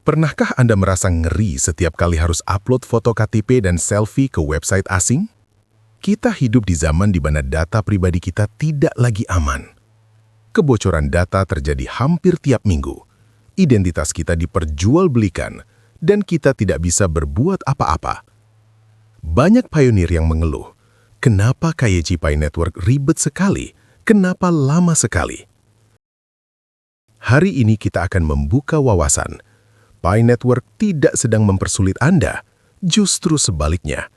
Pernahkah Anda merasa ngeri setiap kali harus upload foto KTP dan selfie ke website asing? Kita hidup di zaman di mana data pribadi kita tidak lagi aman. Kebocoran data terjadi hampir tiap minggu. Identitas kita diperjualbelikan, dan kita tidak bisa berbuat apa-apa. Banyak pionir yang mengeluh, kenapa KYC Pi Network ribet sekali? Kenapa lama sekali? Hari ini kita akan membuka wawasan. Pi Network tidak sedang mempersulit Anda, justru sebaliknya.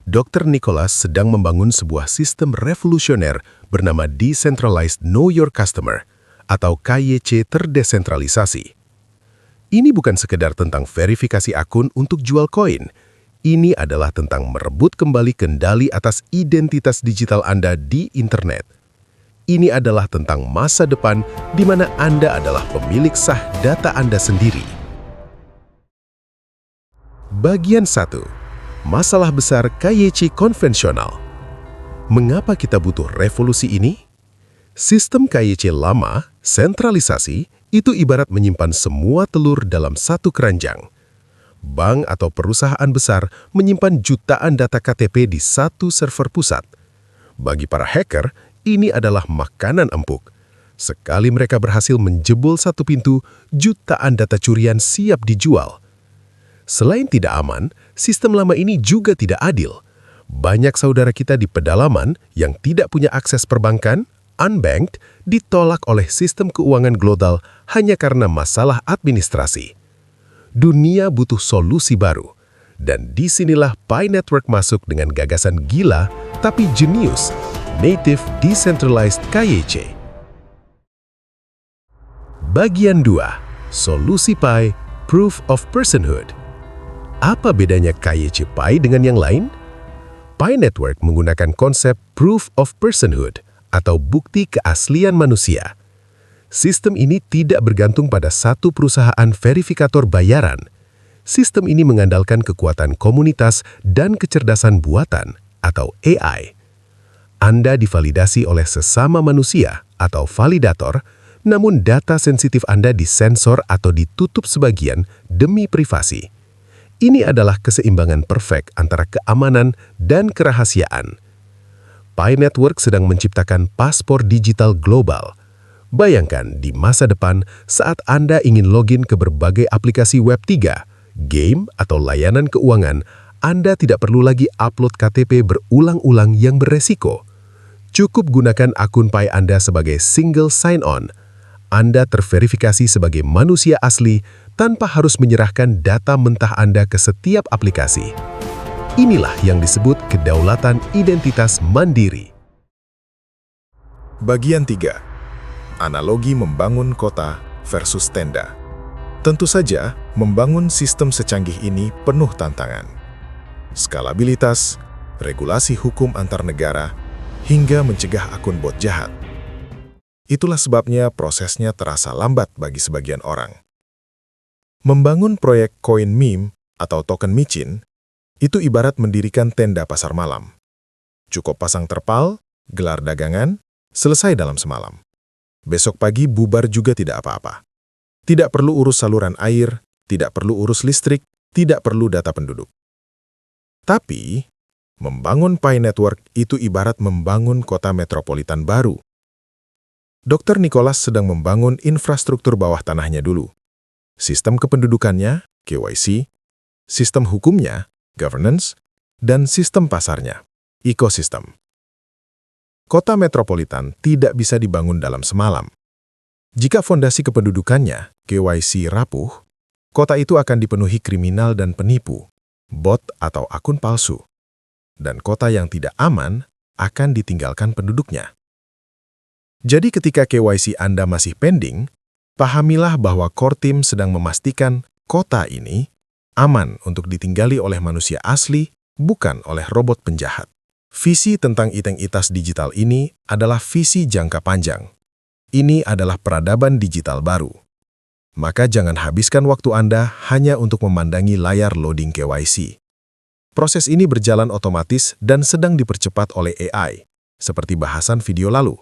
Dr. Nicholas sedang membangun sebuah sistem revolusioner bernama Decentralized Know Your Customer atau KYC terdesentralisasi. Ini bukan sekedar tentang verifikasi akun untuk jual koin. Ini adalah tentang merebut kembali kendali atas identitas digital Anda di internet. Ini adalah tentang masa depan di mana Anda adalah pemilik sah data Anda sendiri. Bagian 1. Masalah besar KYC konvensional. Mengapa kita butuh revolusi ini? Sistem KYC lama, sentralisasi, itu ibarat menyimpan semua telur dalam satu keranjang. Bank atau perusahaan besar menyimpan jutaan data KTP di satu server pusat. Bagi para hacker, ini adalah makanan empuk. Sekali mereka berhasil menjebol satu pintu, jutaan data curian siap dijual. Selain tidak aman, sistem lama ini juga tidak adil. Banyak saudara kita di pedalaman yang tidak punya akses perbankan, unbanked, ditolak oleh sistem keuangan global hanya karena masalah administrasi. Dunia butuh solusi baru. Dan disinilah Pi Network masuk dengan gagasan gila tapi jenius, Native Decentralized KYC. Bagian 2. Solusi Pi, Proof of Personhood. Apa bedanya KYC Pi dengan yang lain? Pi Network menggunakan konsep Proof of Personhood atau bukti keaslian manusia. Sistem ini tidak bergantung pada satu perusahaan verifikator bayaran. Sistem ini mengandalkan kekuatan komunitas dan kecerdasan buatan atau AI. Anda divalidasi oleh sesama manusia atau validator, namun data sensitif Anda disensor atau ditutup sebagian demi privasi. Ini adalah keseimbangan perfect antara keamanan dan kerahasiaan. Pi Network sedang menciptakan paspor digital global. Bayangkan di masa depan saat Anda ingin login ke berbagai aplikasi Web3, game, atau layanan keuangan, Anda tidak perlu lagi upload KTP berulang-ulang yang beresiko. Cukup gunakan akun Pi Anda sebagai single sign-on. Anda terverifikasi sebagai manusia asli tanpa harus menyerahkan data mentah Anda ke setiap aplikasi. Inilah yang disebut kedaulatan identitas mandiri. Bagian 3. Analogi membangun kota versus tenda. Tentu saja, membangun sistem secanggih ini penuh tantangan. Skalabilitas, regulasi hukum antar negara, hingga mencegah akun bot jahat. Itulah sebabnya prosesnya terasa lambat bagi sebagian orang. Membangun proyek koin meme atau token micin, itu ibarat mendirikan tenda pasar malam. Cukup pasang terpal, gelar dagangan, selesai dalam semalam. Besok pagi bubar juga tidak apa-apa. Tidak perlu urus saluran air, tidak perlu urus listrik, tidak perlu data penduduk. Tapi, membangun Pi Network itu ibarat membangun kota metropolitan baru. Dr. Nicholas sedang membangun infrastruktur bawah tanahnya dulu. Sistem kependudukannya, KYC, sistem hukumnya, governance, dan sistem pasarnya, ekosistem. Kota metropolitan tidak bisa dibangun dalam semalam. Jika fondasi kependudukannya, KYC, rapuh, kota itu akan dipenuhi kriminal dan penipu, bot atau akun palsu. Dan kota yang tidak aman akan ditinggalkan penduduknya. Jadi ketika KYC Anda masih pending, pahamilah bahwa core team sedang memastikan kota ini aman untuk ditinggali oleh manusia asli, bukan oleh robot penjahat. Visi tentang identitas digital ini adalah visi jangka panjang. Ini adalah peradaban digital baru. Maka jangan habiskan waktu Anda hanya untuk memandangi layar loading KYC. Proses ini berjalan otomatis dan sedang dipercepat oleh AI, seperti bahasan video lalu.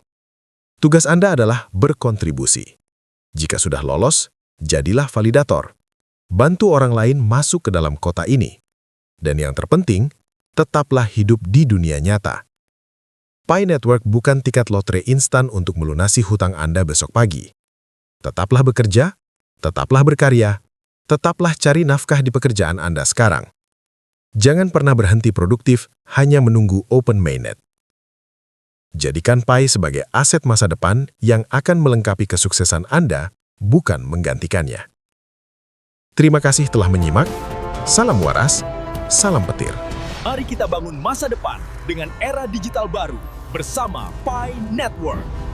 Tugas Anda adalah berkontribusi. Jika sudah lolos, jadilah validator. bantu orang lain masuk ke dalam kota ini. Dan yang terpenting, tetaplah hidup di dunia nyata. Pi Network bukan tiket lotre instan untuk melunasi hutang Anda besok pagi. Tetaplah bekerja, tetaplah berkarya, tetaplah cari nafkah di pekerjaan Anda sekarang. Jangan pernah berhenti produktif hanya menunggu open mainnet. Jadikan Pi sebagai aset masa depan yang akan melengkapi kesuksesan Anda, bukan menggantikannya. Terima kasih telah menyimak. Salam waras, salam petir. Mari kita bangun masa depan dengan era digital baru bersama Pi Network.